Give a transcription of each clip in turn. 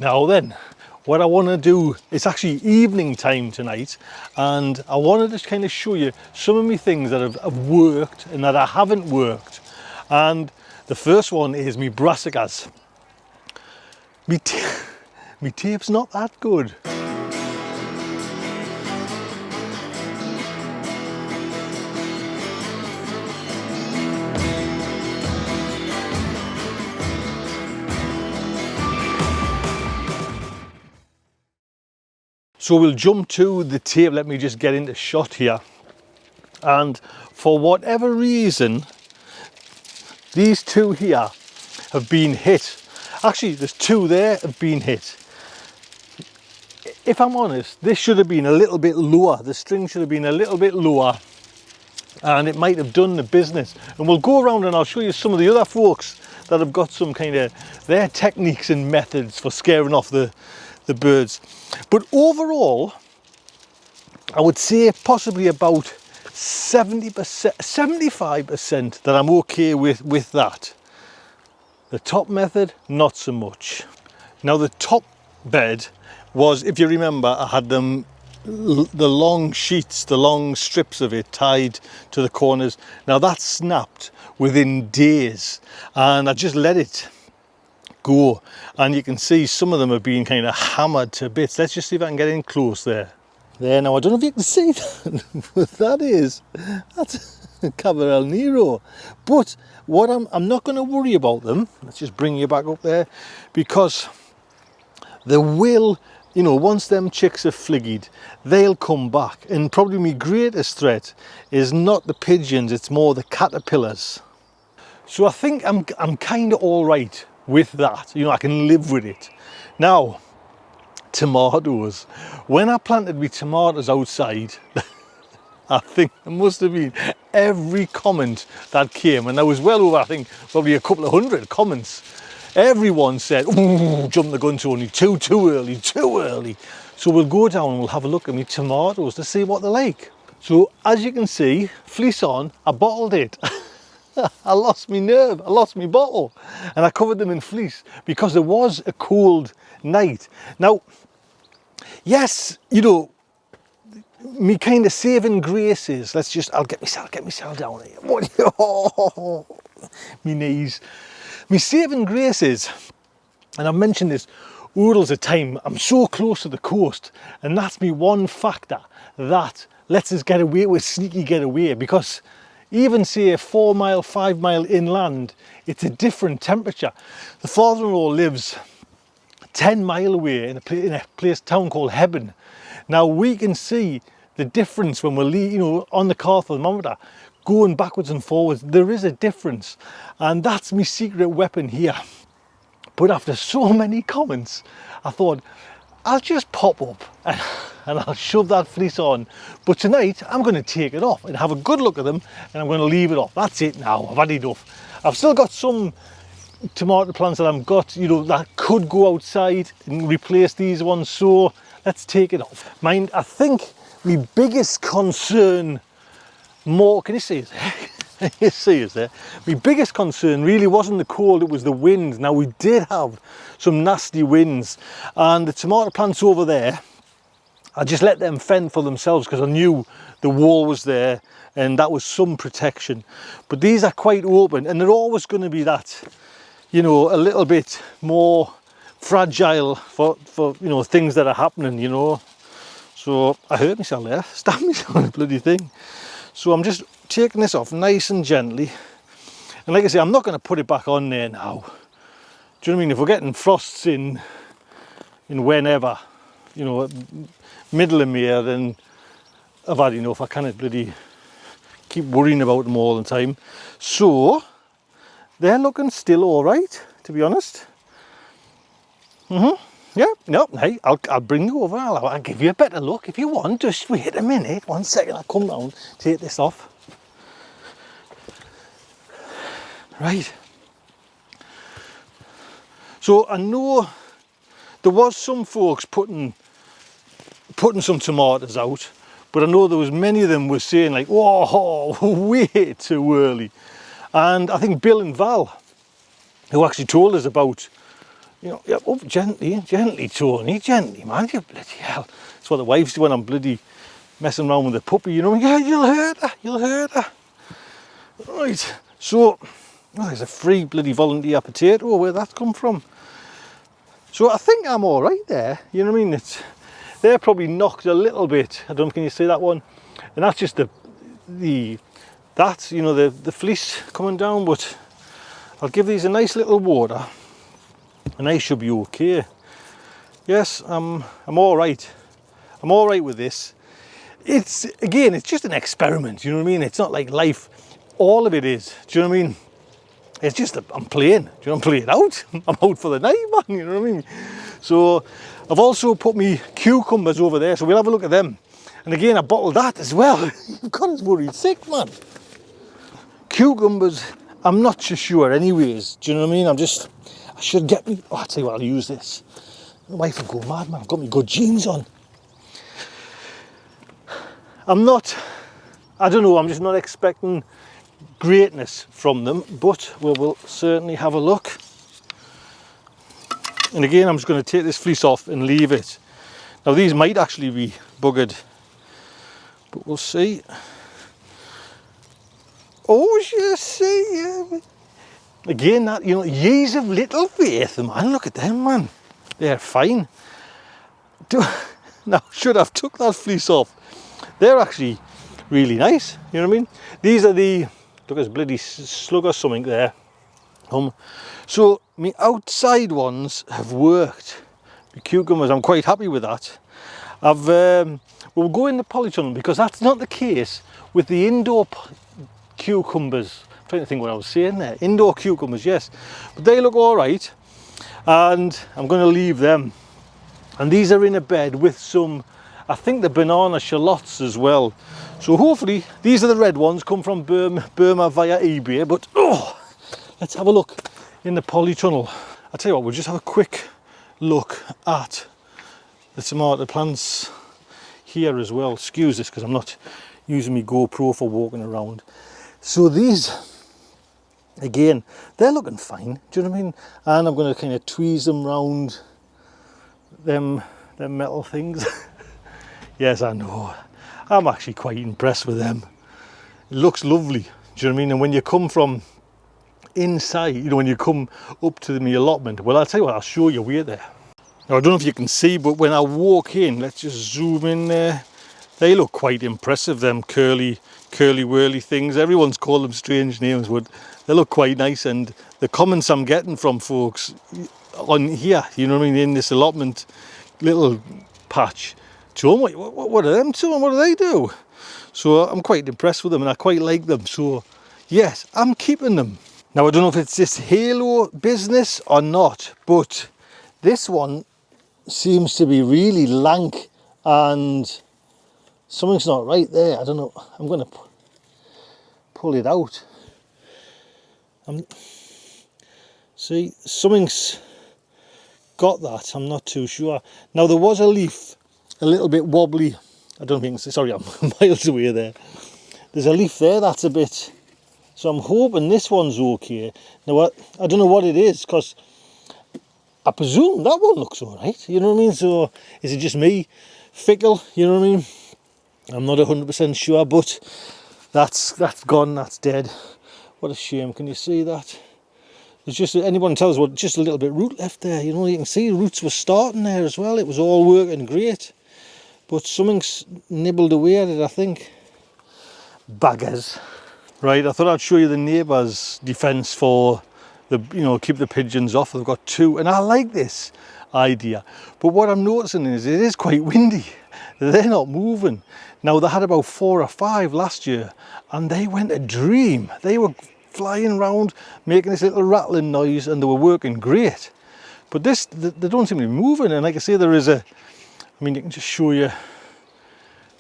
Now then, what I want to do, it's actually evening time tonight, and I want to just kind of show you some of my things that have worked and that I haven't worked. And the first one is me brassicas. Me tape's not that good. So we'll jump to the tape. Let me just get into shot here. And for whatever reason, these two here have been hit. Actually, there's two there have been hit. If I'm honest, this should have been a little bit lower. The string should have been a little bit lower, and it might have done the business. And we'll go around and I'll show you some of the other folks that have got some kind of their techniques and methods for scaring off the birds. But overall, I would say possibly about 70%, 75% that I'm okay with that. The top method, not so much. Now the top bed was, if you remember, I had them, the long sheets, the long strips of it tied to the corners. Now that snapped within days, and I just let it go, and you can see some of them have been kind of hammered to bits. Let's just see if I can get in close there. Now I don't know if you can see that, but that's Caberel Nero. But what I'm not going to worry about them. Let's just bring you back up there, because they will, you know, once them chicks are fliggied, they'll come back. And probably my greatest threat is not the pigeons, it's more the caterpillars. So I think I'm kind of all right with that. You know, I can live with it. Now, tomatoes. When I planted my tomatoes outside, I think there must have been every comment that came, and there was well over, I think, probably a couple of hundred comments. Everyone said, "Ooh, jump the gun, Tony, too early, too early." So we'll go down and we'll have a look at my tomatoes to see what they're like. So as you can see, fleece on, I bottled it. I lost my nerve, I lost my bottle, and I covered them in fleece because it was a cold night. Now, yes, you know, me kind of saving graces, I'll get myself down here. Oh, me knees. Me saving graces, and I've mentioned this oodles of time, I'm so close to the coast, and that's me one factor that lets us get away with sneaky getaway, because even say 4 mile, 5 mile inland, it's a different temperature. The father-in-law lives 10 mile away in a town called Hebben. Now we can see the difference when we're, you know, on the car thermometer, going backwards and forwards. There is a difference, and that's my secret weapon here. But after so many comments, I thought I'll just pop up and I'll shove that fleece on. But tonight I'm going to take it off and have a good look at them, and I'm going to leave it off. That's it now, I've had enough. I've still got some tomato plants that I've got, you know, that could go outside and replace these ones, so let's take it off. Mind, I think my biggest concern, can you see it there? You see it there? My biggest concern really wasn't the cold, it was the wind. Now we did have some nasty winds, and the tomato plants over there, I just let them fend for themselves because I knew the wall was there and that was some protection. But these are quite open, and they're always going to be that, you know, a little bit more fragile for you know, things that are happening, you know. So I hurt myself there, stabbed myself on the bloody thing. So I'm just taking this off nice and gently, and like I say, I'm not going to put it back on there now. Do you know what I mean? If we're getting frosts in whenever, you know, middle of May, then I've had enough. I can't bloody keep worrying about them all the time. So they're looking still all right, to be honest. Yeah, no, hey, I'll bring you over. I'll give you a better look if you want. Just wait a minute, 1 second. I'll come down, take this off. Right. So I know there was some folks putting some tomatoes out, but I know there was many of them were saying like, whoa, way too early. And I think Bill and Val, who actually told us about You know, yeah, up gently, gently, Tony, gently, man. You bloody hell. That's what the wives do when I'm bloody messing around with the puppy, you know. Yeah, you'll hurt her, you'll hurt her. Right, so, oh, there's a free bloody volunteer potato. Where'd that come from? So I think I'm all right there, you know what I mean? They're probably knocked a little bit. I don't know, can you see that one? And that's just the fleece coming down, but I'll give these a nice little water and they should be okay. Yes, I'm all right. I'm all right with this. It's just an experiment, you know what I mean? It's not like life, all of it is, do you know what I mean? It's just that I'm playing, do you know, I'm playing out. I'm out for the night, man, you know what I mean? So I've also put me cucumbers over there, so we'll have a look at them. And again, I bottled that as well. You've got us worried sick, man. Cucumbers, I'm not so sure anyways, do you know what I mean? I should get me, oh, I'll tell you what, I'll use this. My wife will go mad, man, I've got me good jeans on. I don't know, I'm just not expecting greatness from them, but we'll certainly have a look. And again, I'm just going to take this fleece off and leave it. Now these might actually be buggered, but we'll see. Oh, you see, again, that, you know, years of little faith, man. Look at them, man. They're fine. Now, should have took that fleece off. They're actually really nice, you know what I mean? These are the, look, there's bloody slug or something there. So my outside ones have worked. The cucumbers, I'm quite happy with that. We'll go in the polytunnel because that's not the case with the indoor cucumbers. I'm trying to think what I was saying there. Indoor cucumbers, yes, but they look all right, and I'm going to leave them. And these are in a bed with some, I think, the banana shallots as well. So hopefully these are the red ones, come from Burma via eBay. But oh, let's have a look in the polytunnel. I'll tell you what, we'll just have a quick look at the tomato plants here as well. Excuse this because I'm not using my GoPro for walking around. So these, again, they're looking fine, do you know what I mean? And I'm going to kind of tweeze them round them metal things. Yes, I know. I'm actually quite impressed with them. It looks lovely, do you know what I mean? And when you come from inside, you know, when you come up to the allotment, well, I'll tell you what, I'll show you where there. Now, I don't know if you can see, but when I walk in, let's just zoom in there. They look quite impressive, them curly whirly things. Everyone's called them strange names, but they look quite nice. And the comments I'm getting from folks on here, you know what I mean, in this allotment little patch, John, what are them two and what do they do? So I'm quite impressed with them and I quite like them. So yes, I'm keeping them. Now I don't know if it's this halo business or not, but this one seems to be really lank and something's not right there. I don't know. I'm going to pull it out. See, something's got that. I'm not too sure. Now there was a leaf a little bit wobbly. I don't think, sorry, I'm miles away there. There's a leaf there that's a bit, so I'm hoping this one's okay. Now I don't know what it is, because I presume that one looks all right, you know what I mean? So is it just me, fickle, you know what I mean? I'm not 100% sure, but that's gone, that's dead. What a shame. Can you see that? There's just, anyone tells what, just a little bit root left there, you know, you can see the roots were starting there as well. It was all working great, but something's nibbled away at it, I think. Baggers. Right, I thought I'd show you the neighbour's defence for the, you know, keep the pigeons off. They've got two, and I like this idea. But what I'm noticing is it is quite windy. They're not moving. Now they had about 4 or 5 last year, and they went a dream. They were flying around, making this little rattling noise, and they were working great. But this, they don't seem to be moving. And like I say, there is a, I mean, you can just show you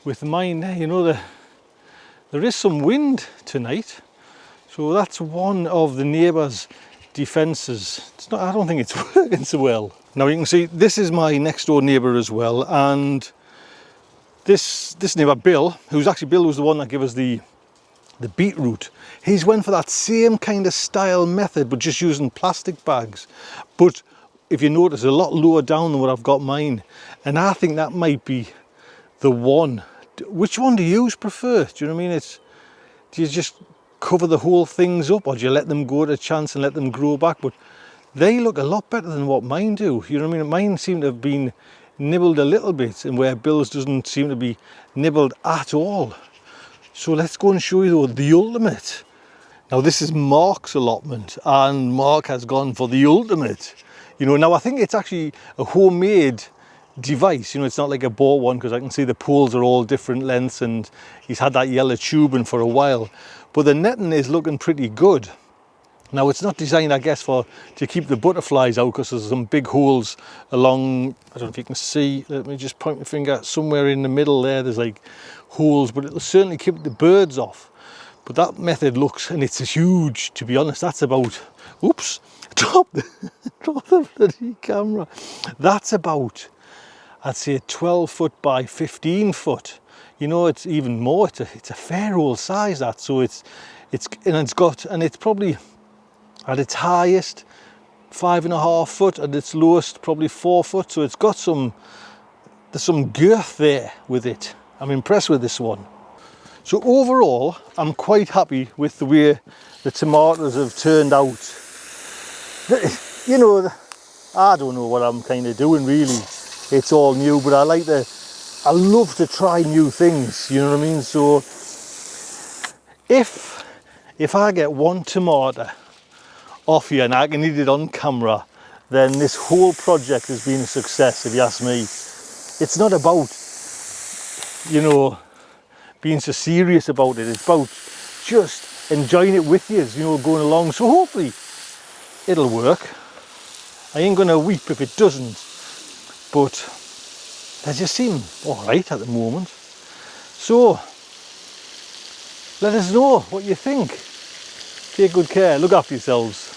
with mine there, you know, there is some wind tonight. So that's one of the neighbour's defences. It's not, I don't think it's working so well. Now you can see this is my next door neighbour as well, and this neighbour Bill, Bill was the one that gave us the beetroot. He's went for that same kind of style method, but just using plastic bags. But if you notice, a lot lower down than what I've got mine, and I think that might be the one. Which one do you prefer? Do you know what I mean? Do you just cover the whole things up, or do you let them go to chance and let them grow back? But they look a lot better than what mine do. You know what I mean? Mine seem to have been nibbled a little bit, and where Bill's doesn't seem to be nibbled at all. So let's go and show you the ultimate. Now this is Mark's allotment, and Mark has gone for the ultimate. You know, now I think it's actually a homemade device. You know, it's not like a bought one, because I can see the poles are all different lengths, and he's had that yellow tubing for a while. But the netting is looking pretty good. Now it's not designed, I guess, to keep the butterflies out, because there's some big holes along, I don't know if you can see, let me just point my finger, somewhere in the middle there's like holes, but it'll certainly keep the birds off. But that method looks, and it's huge, to be honest. That's about, oops, drop the bloody camera. That's about, I'd say 12 foot by 15 foot. You know, it's even more, it's a fair old size, that. So it's probably, at its highest 5.5 foot, at its lowest probably 4 foot. So it's got there's some girth there with it. I'm impressed with this one. So overall, I'm quite happy with the way the tomatoes have turned out. You know, I don't know what I'm kind of doing really. It's all new, but I love to try new things, you know what I mean? So if I get one tomato off here and I can eat it on camera, then this whole project has been a success, if you ask me. It's not about, you know, being so serious about it. It's about just enjoying it with you, you know, going along. So hopefully it'll work. I ain't gonna weep if it doesn't, but they just seem all right at the moment. So let us know what you think. Take good care, look after yourselves.